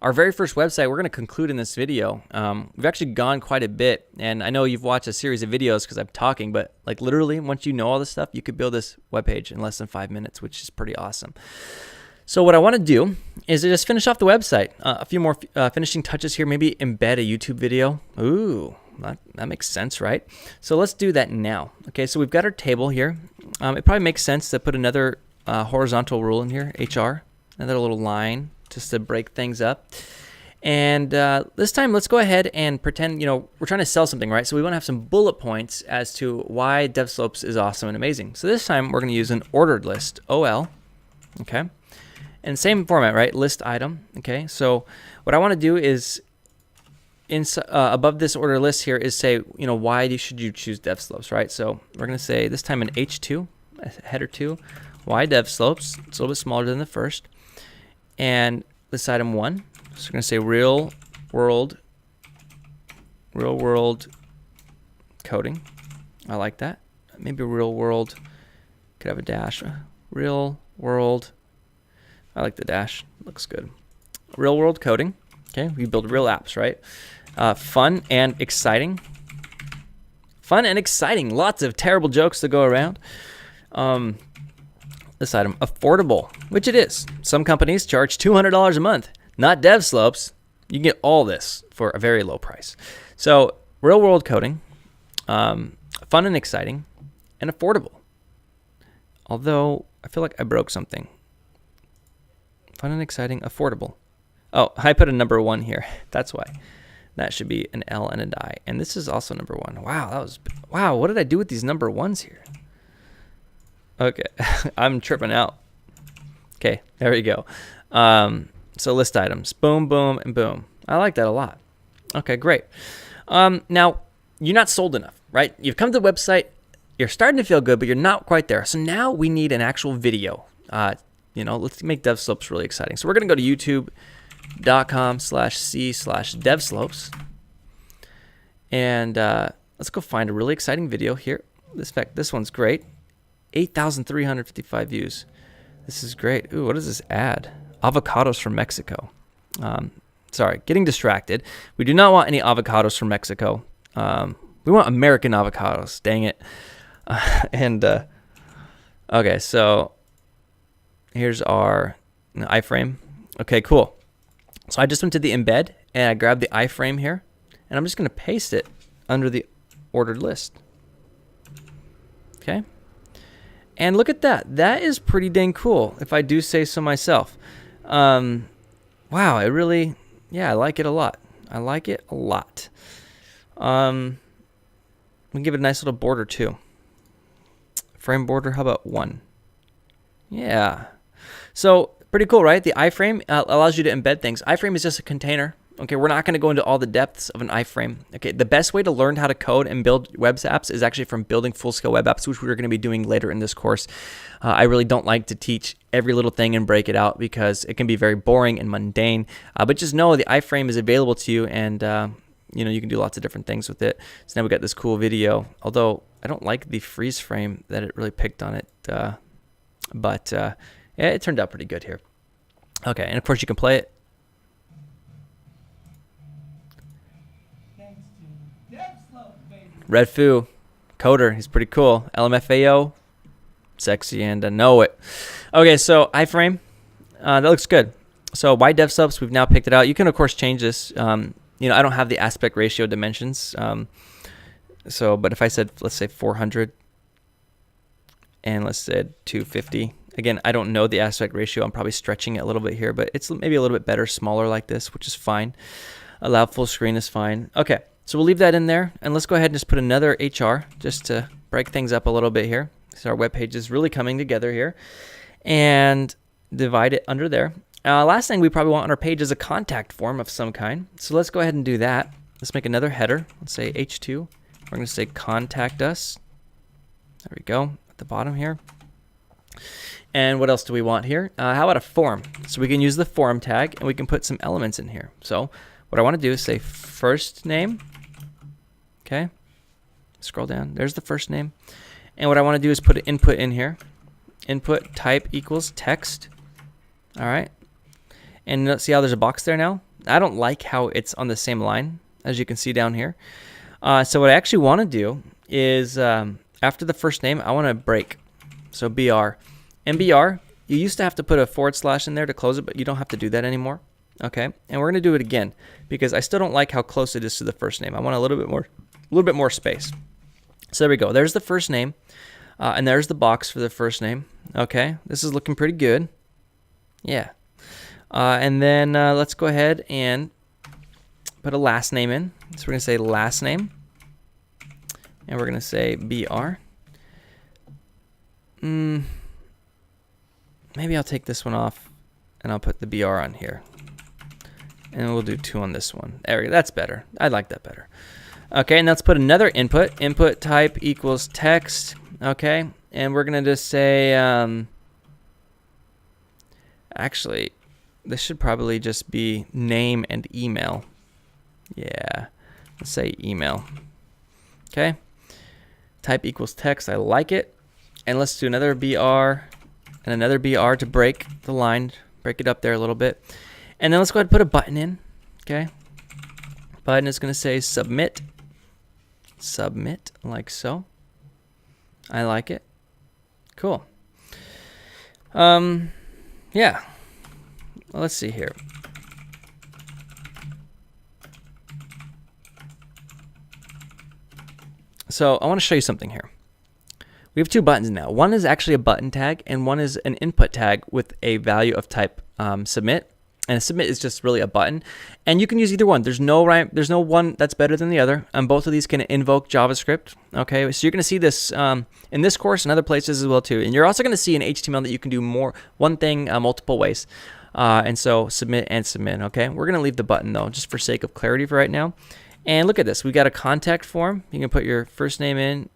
our very first website, we're going to conclude in this video. We've actually gone quite a bit, and I know you've watched a series of videos because I'm talking, but like literally, once you know all this stuff, you could build this webpage in less than 5 minutes, which is pretty awesome. So what I want to do is to just finish off the website. A few more finishing touches here, maybe embed a YouTube video. Ooh, that makes sense, right? So let's do that now. Okay, so we've got our table here. It probably makes sense to put another horizontal rule in here, HR, another little line, just to break things up. And this time, let's go ahead and pretend, we're trying to sell something, right? So we want to have some bullet points as to why DevSlopes is awesome and amazing. So this time, we're going to use an ordered list, OL, okay? And same format, right? List item, okay? So what I want to do is, above this order list here is say, why should you choose DevSlopes, right? So we're going to say this time an H2, a header 2, why DevSlopes? It's a little bit smaller than the first. And this item 1, so we're going to say real world coding. I like that. Maybe real world could have a dash. Real world. I like the dash. Looks good. Real world coding. Okay, we build real apps, right? Fun and exciting. Fun and exciting. Lots of terrible jokes to go around. This item, affordable, which it is. Some companies charge $200 a month. Not DevSlopes. You can get all this for a very low price. So real world coding, fun and exciting, and affordable. Although I feel like I broke something. Fun and exciting, affordable. Oh, I put a number 1 here. That's why. That should be an L and an I. And this is also number 1. Wow, what did I do with these number 1s here? Okay, I'm tripping out. Okay, there we go. So list items, boom, boom, and boom. I like that a lot. Okay, great. Now, you're not sold enough, right? You've come to the website, you're starting to feel good, but you're not quite there. So now we need an actual video. Let's make DevSlopes really exciting. So we're going to go to youtube.com/c/devslopes. And let's go find a really exciting video here. This one's great. 8,355 views. This is great. Ooh, what does this add? Avocados from Mexico. Sorry, getting distracted. We do not want any avocados from Mexico. We want American avocados. Dang it. Okay, so here's our iframe. Okay, cool. So I just went to the embed and I grabbed the iframe here, and I'm just going to paste it under the ordered list. Okay. And look at that. That is pretty dang cool, if I do say so myself. Wow, I like it a lot. I like it a lot. We give it a nice little border too. Frame border, how about 1? Yeah. So pretty cool, right? The iframe allows you to embed things. Iframe is just a container. Okay, we're not going to go into all the depths of an iframe. Okay, the best way to learn how to code and build web apps is actually from building full-scale web apps, which we're going to be doing later in this course. I really don't like to teach every little thing and break it out because it can be very boring and mundane. But just know the iframe is available to you, and you can do lots of different things with it. So now we got this cool video. Although I don't like the freeze frame that it really picked on it, but it turned out pretty good here. Okay, and of course you can play it. Red Foo, coder, he's pretty cool. LMFAO, sexy, and I know it. Okay, so iframe, that looks good. So why DevSlopes? We've now picked it out. You can of course change this. I don't have the aspect ratio dimensions. But if I said, let's say 400, and let's say 250. Again, I don't know the aspect ratio. I'm probably stretching it a little bit here, but it's maybe a little bit better, smaller like this, which is fine. Allow full screen is fine. Okay. So we'll leave that in there, and let's go ahead and just put another HR just to break things up a little bit here. So our web page is really coming together here, and divide it under there. Last thing we probably want on our page is a contact form of some kind. So let's go ahead and do that. Let's make another header. Let's say H2. We're going to say contact us. There we go at the bottom here. And what else do we want here? How about a form? So we can use the form tag, and we can put some elements in here. So what I want to do is say first name. Okay, scroll down. There's the first name. And what I want to do is put an input in here. Input type equals text. All right. And see how there's a box there now? I don't like how it's on the same line, as you can see down here. So what I actually want to do is after the first name, I want to break. So BR. And BR, you used to have to put a / in there to close it, but you don't have to do that anymore. Okay, and we're going to do it again because I still don't like how close it is to the first name. I want a little bit more space. So there we go. There's the first name, and there's the box for the first name. Okay, this is looking pretty good. Yeah. And then let's go ahead and put a last name in. So we're going to say last name, and we're going to say BR. Maybe I'll take this one off, and I'll put the BR on here. And we'll do 2 on this one. There we go. That's better. I like that better. Okay, and let's put another input. Input type equals text. Okay, and we're going to just say, actually, this should probably just be name and email. Yeah, let's say email. Okay, type equals text. I like it. And let's do another BR and another BR to break the line, break it up there a little bit. And then let's go ahead and put a button in. Okay, button is going to say submit. Submit, like so. I like it. Cool. Yeah. Well, let's see here. So I want to show you something here. We have 2 buttons now. One is actually a button tag, and one is an input tag with a value of type submit. And a submit is just really a button, and you can use either one. There's no one that's better than the other. Both of these can invoke JavaScript. Okay, so you're going to see this in this course and other places as well too. And you're also going to see in HTML that you can do one thing multiple ways. And so submit and submit. Okay, we're going to leave the button though, just for sake of clarity for right now. And look at this. We got a contact form. You can put your first name in.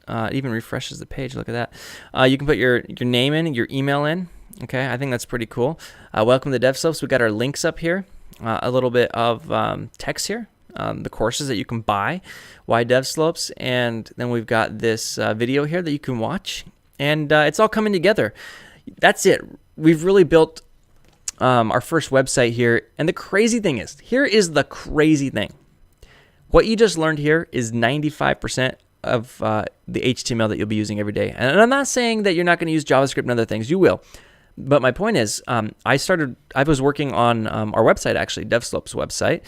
It even refreshes the page. Look at that. You can put your name in, your email in. Okay, I think that's pretty cool. Welcome to DevSlopes. We got our links up here, a little bit of text here, the courses that you can buy, why DevSlopes, and then we've got this video here that you can watch, and it's all coming together. That's it. We've really built our first website here, and the crazy thing is, here is the crazy thing. What you just learned here is 95% of the HTML that you'll be using every day. And I'm not saying that you're not going to use JavaScript and other things. You will. But my point is, I was working on our website, actually, DevSlopes website.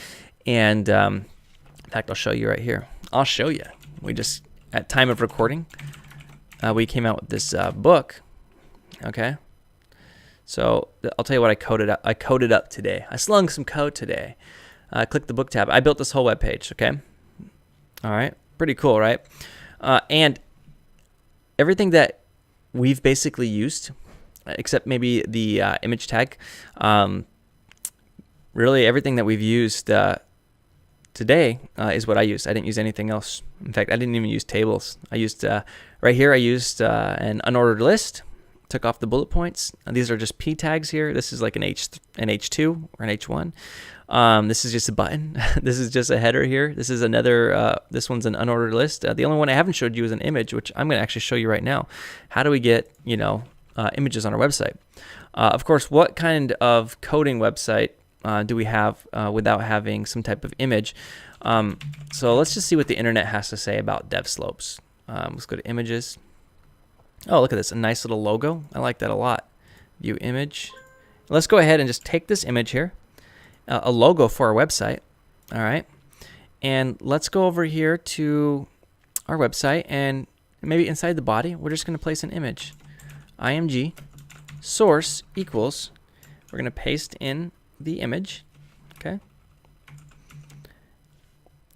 And in fact, I'll show you right here. I'll show you. We just, at time of recording, we came out with this book. Okay. So I'll tell you what I coded up. I coded up today. I slung some code today. Click the book tab. I built this whole web page. Okay. All right. Pretty cool, right? And everything that we've basically used, except maybe the image tag, really everything that we've used today is what I used. I didn't use anything else. In fact, I didn't even use tables. I used, right here, I used an unordered list, took off the bullet points. These are just P tags here. This is like an H2 or an H1. This is just a button. This is just a header here. This is another, this one's an unordered list. The only one I haven't showed you is an image, which I'm going to actually show you right now. How do we get, images on our website? Of course, what kind of coding website do we have without having some type of image? So let's just see what the internet has to say about DevSlopes. Let's go to images. Oh, look at this, a nice little logo. I like that a lot. View image. Let's go ahead and just take this image here, a logo for our website. All right. And let's go over here to our website, and maybe inside the body, we're just going to place an image. img source equals, we're going to paste in the image. Okay.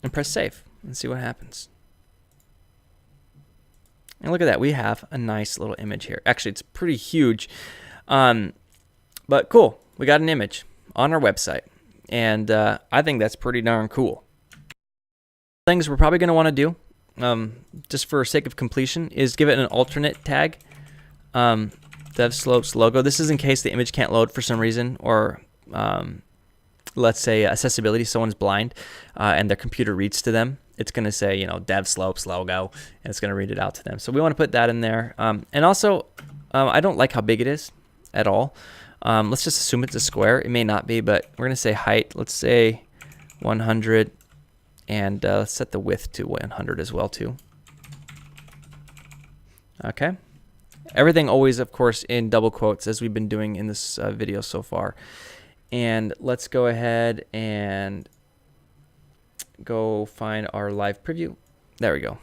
And press save and see what happens. And look at that. We have a nice little image here. Actually, it's pretty huge. But cool. We got an image on our website. And I think that's pretty darn cool. Things we're probably going to want to do, just for sake of completion, is give it an alternate tag. DevSlopes logo. This is in case the image can't load for some reason, or let's say accessibility, someone's blind and their computer reads to them. It's going to say, DevSlopes logo, and it's going to read it out to them. So we want to put that in there. And also, I don't like how big it is at all. Let's just assume it's a square. It may not be, but we're going to say height. Let's say 100, and let's set the width to 100 as well too. Okay. Everything always, of course, in double quotes, as we've been doing in this video so far. And let's go ahead and go find our live preview. There we go.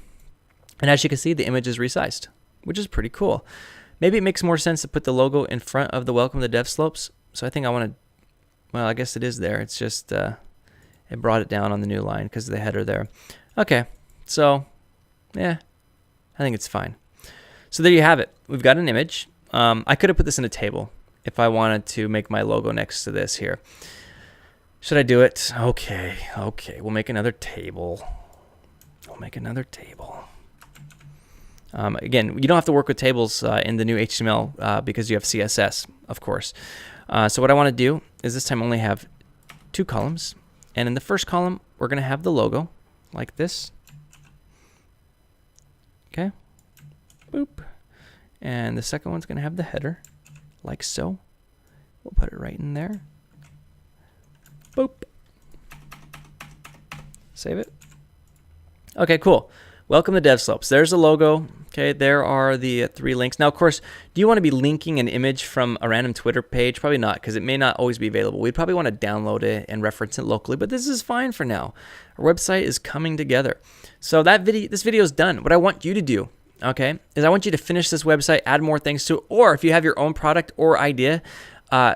And as you can see, the image is resized, which is pretty cool. Maybe it makes more sense to put the logo in front of the welcome to DevSlopes. So I think I want to, well, I guess it is there. It's just, it brought it down on the new line because of the header there. Okay, so, yeah, I think it's fine. So there you have it. We've got an image. I could have put this in a table if I wanted to make my logo next to this here. Should I do it? Okay, we'll make another table. Again, you don't have to work with tables in the new HTML because you have CSS, of course. So what I want to do is this time only have 2 columns. And in the first column, we're going to have the logo like this. Okay. Boop. And the second one's going to have the header like so. We'll put it right in there. Boop. Save it. Okay, cool. Welcome to DevSlopes. There's a logo. Okay, there are the 3 links. Now, of course, do you want to be linking an image from a random Twitter page? Probably not, because it may not always be available. We'd probably want to download it and reference it locally, but this is fine for now. Our website is coming together. So this video is done. What I want you to do, okay, is I want you to finish this website, add more things to it, or if you have your own product or idea,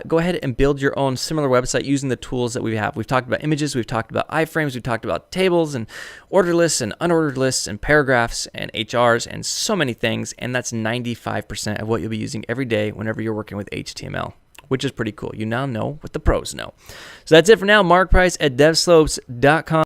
go ahead and build your own similar website using the tools that we have. We've talked about images, we've talked about iframes, we've talked about tables and ordered lists and unordered lists and paragraphs and HRs and so many things. And that's 95% of what you'll be using every day whenever you're working with HTML, which is pretty cool. You now know what the pros know. So that's it for now. Mark Price at devslopes.com.